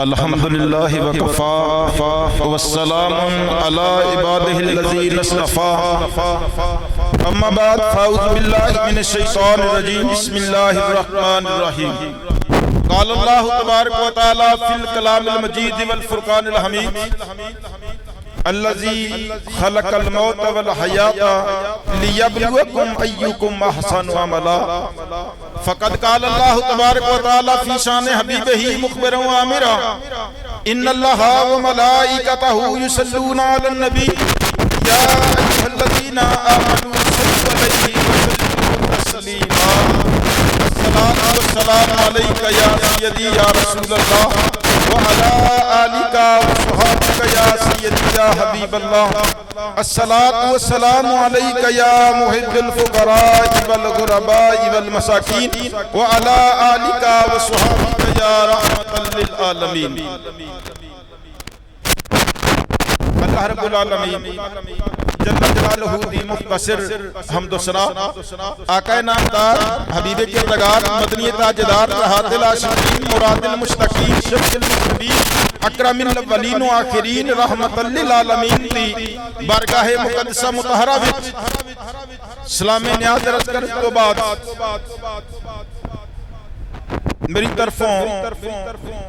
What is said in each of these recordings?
الحمدللہ وکفا والسلام علی عبادہ الذین اصطفى اما بعد فاعوذ باللہ من الشیطان الرجیم بسم اللہ الرحمن الرحیم قال اللہ تبارک و تعالی فی الکلام المجید والفرقان الحمید الذی خلق الموت والحیات لیبلوکم ایکم احسن عملا فقد قال اللہ تبارک و تعالی فی شان حبیبہ مخبرا و آمرا ان اللہ و ملائکتہ یصلون علی النبی یا ایھا الذین آمنوا صلوا علیہ وسلموا تسلیما الصلاۃ والسلام علیک یا سیدی یا رسول اللہ وعلی آلک وصحبک یا سیدی یا حبیب اللہ الصلاۃ والسلام علیک یا محب الفقراء والغرباء والمساکین وعلی آلک وصحبک یا رحمۃ للعالمین۔ اللہ رب العالمین جل جلالہ دی مختصر حمد و ثنا آقا نامدار حبیب کردگار مدنی تاجدار رحات العاشقین مراد المشتقین شفیع المذنبین اکرم الاولین و آخرین رحمت للعالمین دی بارگاہ مقدسہ مطہرہ وچ سلام نیاز عرض کر تو بعد میری طرفوں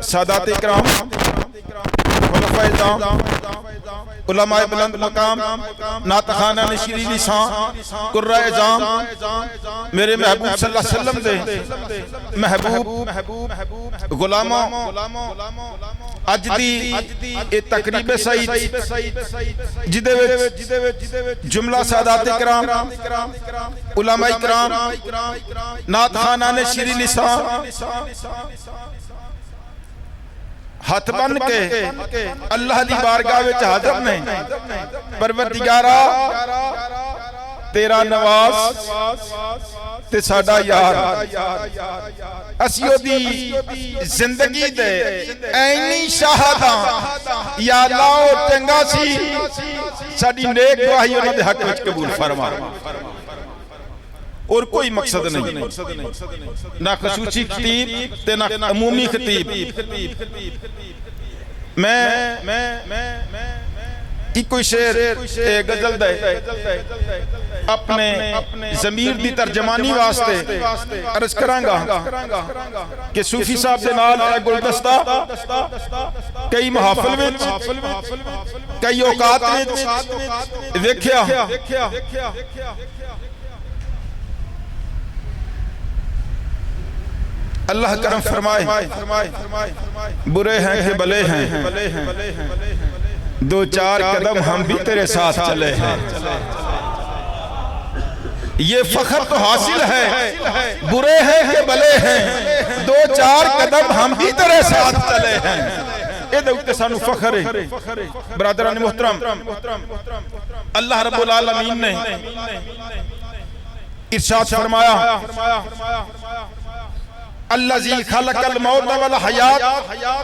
سادات اکرام خلفائے اعظام علماء بلند مقام ناطقان نشیری لسان قرۂ اعظام میرے محبوب صلی اللہ علیہ وسلم دے محبوب غلاموں اج دی اے تقریب سعید جدے وچ جملہ سادات اکرام علماء اکرام ناطقان نشیری لسان ہاتھ بن کے اللہ دی بارگاہ وچ حاضر نے پروردگارا تیرا نواز تے ساڈا یار اسیو دی زندگی دے اینی شہاداں یا اللہ چنگا سی ساڈی نیک گواہی انہاں دے حق وچ قبول فرما اور کوئی مقصد نہیں نہ خصوصی خطیب تے نہ عمومی خطیب میں کوئی شعر غزل دے اپنے ضمیر دی ترجمانی واسطے عرض کرانگا کہ صوفی صاحب دے نال اے گلدستہ کئی محافل وچ کئی اوقات وچ ویکھیا اللہ کرم فرمائے برے ہیں کہ بلے ہیں دو چار قدم ہم بھی تیرے ساتھ چلے ہیں یہ فخر تو حاصل ہے برے ہیں کہ بلے ہیں دو چار قدم ہم بھی تیرے ساتھ چلے ہیں اے دوتے سانو فخر ہے برادران محترم اللہ رب العالمین نے ارشاد فرمایا الذی خلق الموت والحیات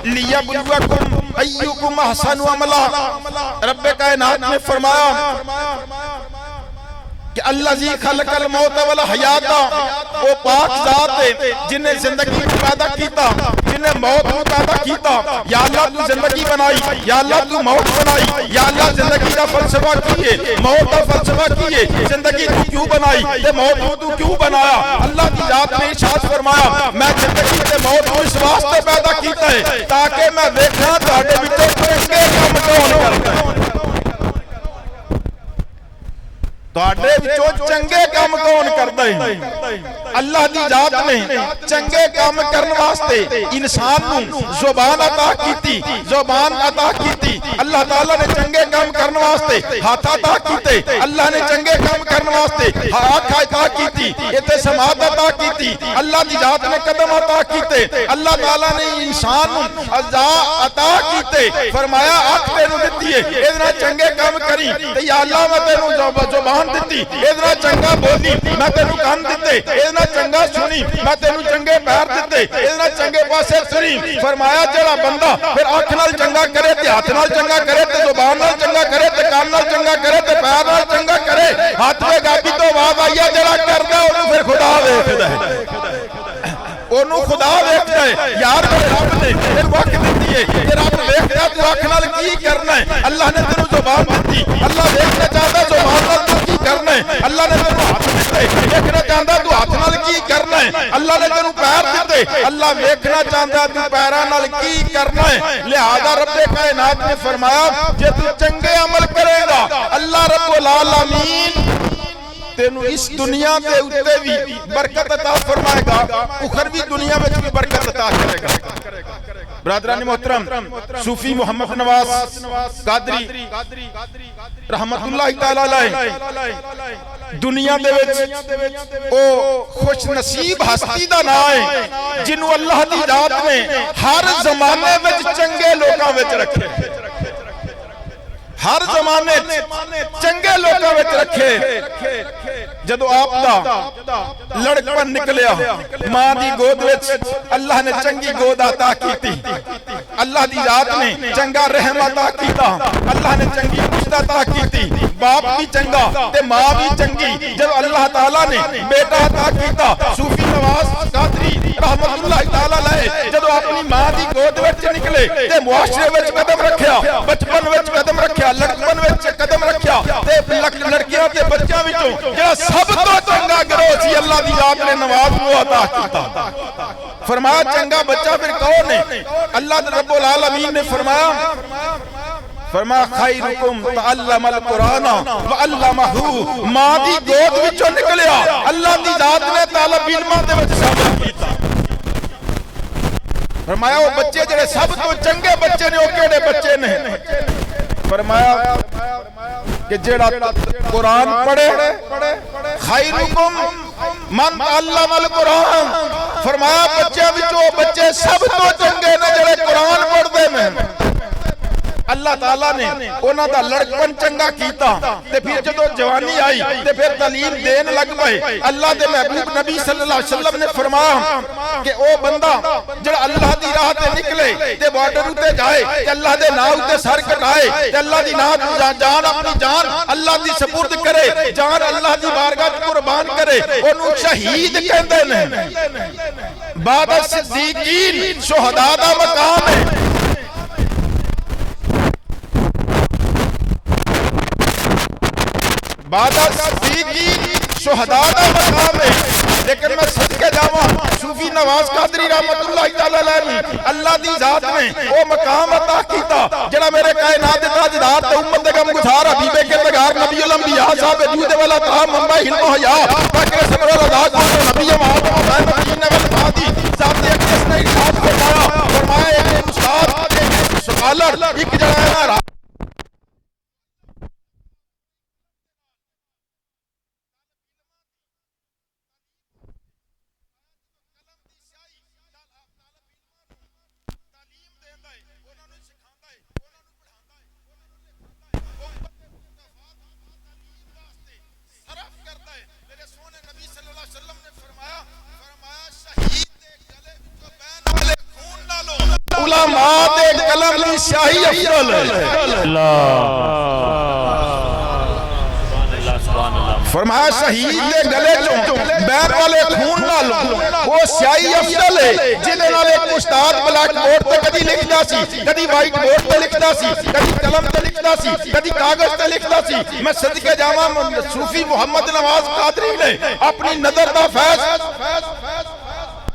لیبلوکم ایکم احسن عملا رب کائنات نے فرمایا کہ الذی خلق الموت والحیات وہ پاک ذات ہے جن نے زندگی کو پیدا کیتا جن نے موت کو پیدا کیتا یا اللہ تو زندگی بنائی یا اللہ تو موت بنائی یا اللہ زندگی کا فلسفہ کیے موت کا فلسفہ کیے زندگی تو کیوں بنائی تے موت کو تو کیوں بنایا اللہ کی ذات نے ارشاد فرمایا میں زندگی تے موت کو اس واسطے پیدا کیتا ہے تاکہ میں دیکھنا تہاڈے وچوں چنگے کم کون کردا ہے تہاڈے وچوں چنگے کام کون کردا ہے اللہ دی ذات نے چنگے کام کرن واسطے انسان نوں زبان عطا کیتی زبان عطا کیتی اللہ تعالی نے چنگے کام کرن واسطے ہاتھ عطا کیتے اللہ نے چنگے کام کرن واسطے آنکھ عطا کیتی ایتھے سماعت عطا کیتی اللہ دی ذات نے قدم عطا کیتے اللہ تعالی نے انسان نوں اعضاء عطا کیتے فرمایا آنکھ تینوں دتی ہے اے نال چنگے کام کری تے یا اللہ میں تینوں زبان دیتی ادنا چنگا بولی میں تینوں کان دیتے ادنا چنگا سنی میں تینوں چنگے پیر دیتے ادنا چنگے پاسے سری فرمایا جڑا بندہ پھر آنکھ نال چنگا کرے تے ہاتھ نال چنگا کرے تے زبان نال چنگا کرے تے کان نال چنگا کرے تے پیر نال چنگا کرے ہاتھ وے گابی تو آواز آئی ہے جڑا کردا اونوں پھر خدا ویکھدا ہے اونوں خدا ویکھدا ہے یار رب نے پھر وقت دتی ہے کہ رب ویکھدا تو اکھ نال کی کرنا ہے اللہ نے تینوں زبان دتی اللہ ویکھنا چاہتا زبان نال تو کی کرنا ہے اللہ نے تینوں ہاتھ دتے ویکھنا چاہتا تو ہاتھ نال کی کرنا ہے اللہ نے تینوں پیر دتے اللہ ویکھنا چاہتا تو پیراں نال کی کرنا ہے لہذا رب کائنات نے فرمایا جے تو چنگے عمل کرے گا اللہ رب العالمین تینوں اس دنیا دے اوتے بھی برکت عطا فرمائے گا اخروی دنیا وچ بھی برکت عطا کرے گا برادران محترم صوفی محمد نواز قادری رحمت اللہ تعالی علیہ دنیا دے وچ او خوش نصیب ہستی دا نام ہے جنوں اللہ دی ذات نے ہر زمانے وچ چنگے لوکاں وچ رکھے ہر زمانے چنگے لوکاں وچ رکھے جدو آپ دا لڑکپن نکلیا ماں دی گود وچ اللہ نے چنگی گود عطا کیتی اللہ دی ذات نے چنگا رحم عطا کیتا اللہ نے چنگی پشت عطا کیتی باپ بھی چنگا تے ماں بھی چنگی جب اللہ تعالیٰ نے بیٹا عطا کیتا صوفی نواز قادری رحمت اللہ تعالیٰ علیہ جب اپنی ماں دی گود وچ نکلے تے معاشرے وچ قدم رکھیا بچپن وچ قدم رکھیا لڑکپن وچ قدم رکھیا تے لڑکیاں تے بچیاں وچوں جڑا سب تو چنگا گروہ سی اللہ دی ذات نے نواز کو عطا کیتا فرمایا چنگا بچہ پھر کون ہے اللہ رب العالمین نے فرمایا خیرکم تعلم القرآن وعلمہ ماں دی گود وچوں نکلیا اللہ دی ذات نے طالب علماں دے وچ شامل کیتا فرمایا وہ بچے جڑے سب تو چنگے بچے نے وہ کیڑے بچے نے فرمایا کہ جڑا قرآن پڑھے خیرکم من تعلم القرآن فرمایا بچے وچوں بچے سب تو چنگے نے جڑے قرآن پڑھ دے میں اللہ تعالیٰ نے انہاں دا لڑکپن چنگا کیتا تے پھر جدو جوانی آئی تے پھر تعلیم دین لگ پئے اللہ دے محبوب نبی صلی اللہ علیہ وسلم نے فرمایا کہ او بندہ جڑا اللہ دی راہ تے نکلے تے بارڈر اُتے جائے تے اللہ دے نام تے سر کٹائے تے اللہ دی جان اپنی جان اللہ دی سپرد کرے جان اللہ دی بارگاہ قربان کرے اونوں شہید کہندے نے بعد صدیقین شہداء دا مقام ہے بعد صدیقین شہداء دا مقام ہے لیکن میں صدقے جاواں صوفی نواز قادری رحمت اللہ تعالی علیہ اللہ دی ذات نے وہ مقام عطا کیتا جڑا میرے کائنات تاجدار تے امت دے غم گسار حبیب کردگار نبی الانبیاء صاحب وجود والا تمام منبع علم و حیا فقر صبر و رضا کو نبی محمد مدین والبادی ذات اقدس نے ارشاد فرمایا ایک استاد ایک سکالر ایک جڑا ہے علماء دے قلم دی سیاہی افضل ہے فرمایا شہید دے گلے چوں بیر والے خون نالوں وہ سیاہی افضل ہے جنہاں نال ایک استاد بلیک بورڈ تے کدی لکھدا سی کدی وائٹ بورڈ تے لکھدا سی کدی قلم تے لکھدا سی کدی کاغذ تے لکھدا سی میں صدقے جاواں صوفی محمد نواز قادری نے اپنی نظر دا فیض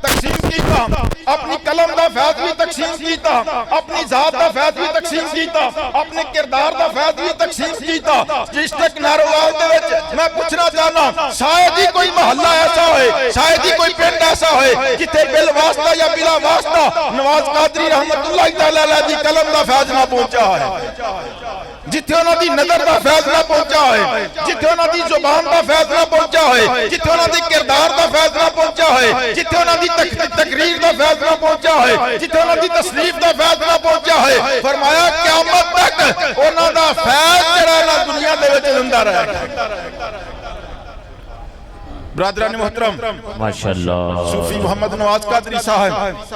تقسیم کیتا اپنی قلم دا فیض بھی تقسیم کیتا اپنی ذات دا فیض بھی تقسیم کیتا اپنے کردار دا فیض بھی تقسیم کیتا جس تک ناروال دے وچ میں پوچھنا چاہنا شاید ہی کوئی محلہ ایسا ہوئے شاید ہی کوئی پنڈ ایسا ہوئے جتے بل واسطہ یا بلا واسطہ نواز قادری رحمت اللہ تعالی علیہ دی قلم دا فیض نہ پہنچا ہے جتھے انہاں دی نظر دا فیض نہ پہنچا ہے جتھے انہاں دی زبان دا فیض نہ پہنچا ہے جتھے انہاں دی کردار دا فیض نہ پہنچا ہے جتھے انہاں دی تقریر دا فیض نہ پہنچا ہے جتھے انہاں دی تصنیف دا فیض نہ پہنچا ہے فرمایا قیامت تک انہاں دا فیض جڑا ہے دنیا دے وچ زندہ رہے گا برادران محترم ماشاءاللہ صوفی محمد نواز قادری صاحب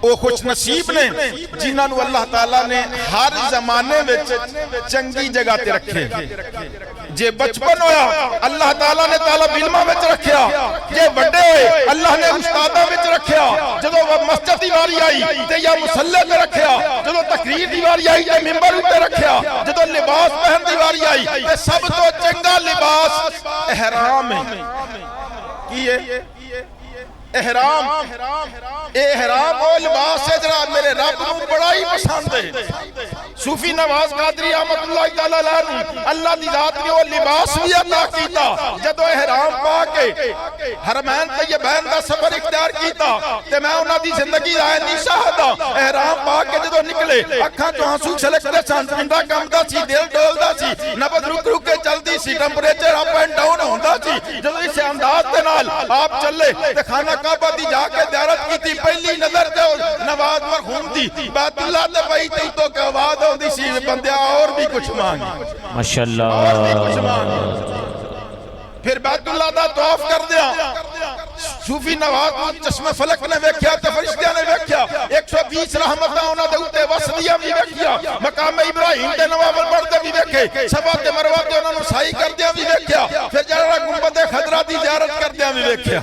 او خوش نصیب نے جنہاں نو اللہ تعالیٰ نے ہر زمانے وچ چنگی جگہ تے رکھے جے بچپن ہویا اللہ تعالیٰ نے طالب علمہ وچ رکھیا، جے بڑے ہوئے اللہ نے استادہ وچ رکھیا، جدو مسجد دی واری آئی تے یا مسلح تے رکھیا، جدو تقریر دی واری آئی تے ممبر تے رکھیا، جدو لباس پہن دی واری آئی تے سب تو چنگا لباس احرام ہے۔ کی ہے؟ احرام۔ احرام وہ لباس ہے جڑا میرے رب کو بڑا ہی پسند ہے۔ صوفی نواز قادری رحمت اللہ تعالیٰ عنہ اللہ دی ذات نے وہ لباس بھی عطا کیتا، جدو احرام پا کے حرمین طیبین دا سفر اختیار کیتا تے میں انہاں دی زندگی دا نہیں شاہدہ، احرام پا کے جدو نکلے اکھاں چوں آنسو چھلکدے سن، زندہ کمدا سی، دل ڈولدا سی، نبض رک رک کے چلدی سی، ٹمپریچر اپ اینڈ ڈاؤن ہوندا سی۔ جدو اس انداز دے نال آپ چلے تے خانہ کعبہ دی جا کے زیارت کیتی، پہلی نظر تے نواز مرحوم دی بیت اللہ تے پئی تے تو کہ آواز ہوندی سی بندیا اور بھی کچھ مانگ، ماشاءاللہ، اور بھی کچھ مانگ۔ پھر بیت اللہ دا طواف کر دیا، صوفی نواز چشم فلک نے ویکھیا تے فرشتیاں نے ویکھیا، 120 رحمتاں انہاں دے اوتے وسدیاں بھی ویکھیا، مقام ابراہیم تے نوافل پڑھدے بھی ویکھے، صفا تے مروہ تے انہاں نوں سعی کردیاں بھی ویکھیا، پھر جڑا گنبد خضرا دی زیارت کردیاں بھی ویکھیا،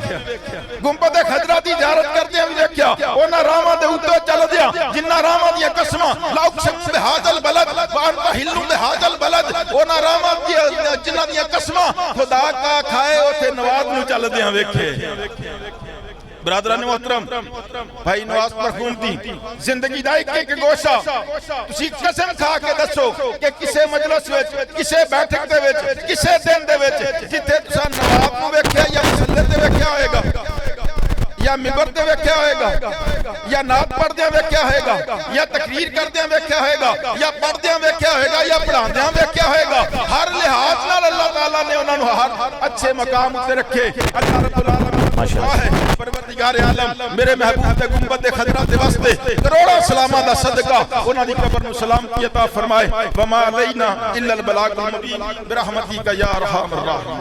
گنبد خضرا دی زیارت کردیاں بھی ویکھیا، انہاں راہاں دے اوتے چلدیاں جنہاں راہاں دی قسماں لا اقسم بہذا البلد وانت حل بہذا البلد، انہاں راہاں دی جنہاں دی قسماں خدا کا کھائے اوتھے نواز نوں چلدیاں ویکھے۔ برادران محترم، بھائی نواز مرحوم دی زندگی دا ایک گوشہ تسی قسم کھا کے دسو کہ کسے مجلس وچ، کسے بیٹھک دے وچ، کسے دن دے وچ جتھے تساں نواب نوں ویکھیا یا مسلح تے ویکھیا ہوئے گا، یا ممبر تے ویکھیا ہوئے گا، یا نعت پڑھدیاں ویکھیا ہوئے گا، یا تقریر کردیاں ویکھیا ہوئے گا، یا پڑھدیاں ویکھیا ہوئے گا، یا پڑھاندیاں ویکھیا ہوئے گا، ہر لحاظ نال اللہ تعالیٰ نے انہاں نوں ہر اچھے مقام تے رکھے۔ اللہ رب العالمین پروردگار عالم میرے محبوب تے گنبد خضرا دے واسطے کروڑاں سلاماں دا صدقہ انہاں دی قبر نوں سلامتی عطا فرمائے۔ وما علینا الا البلاغ المبین برحمتک یا ارحم الراحمین۔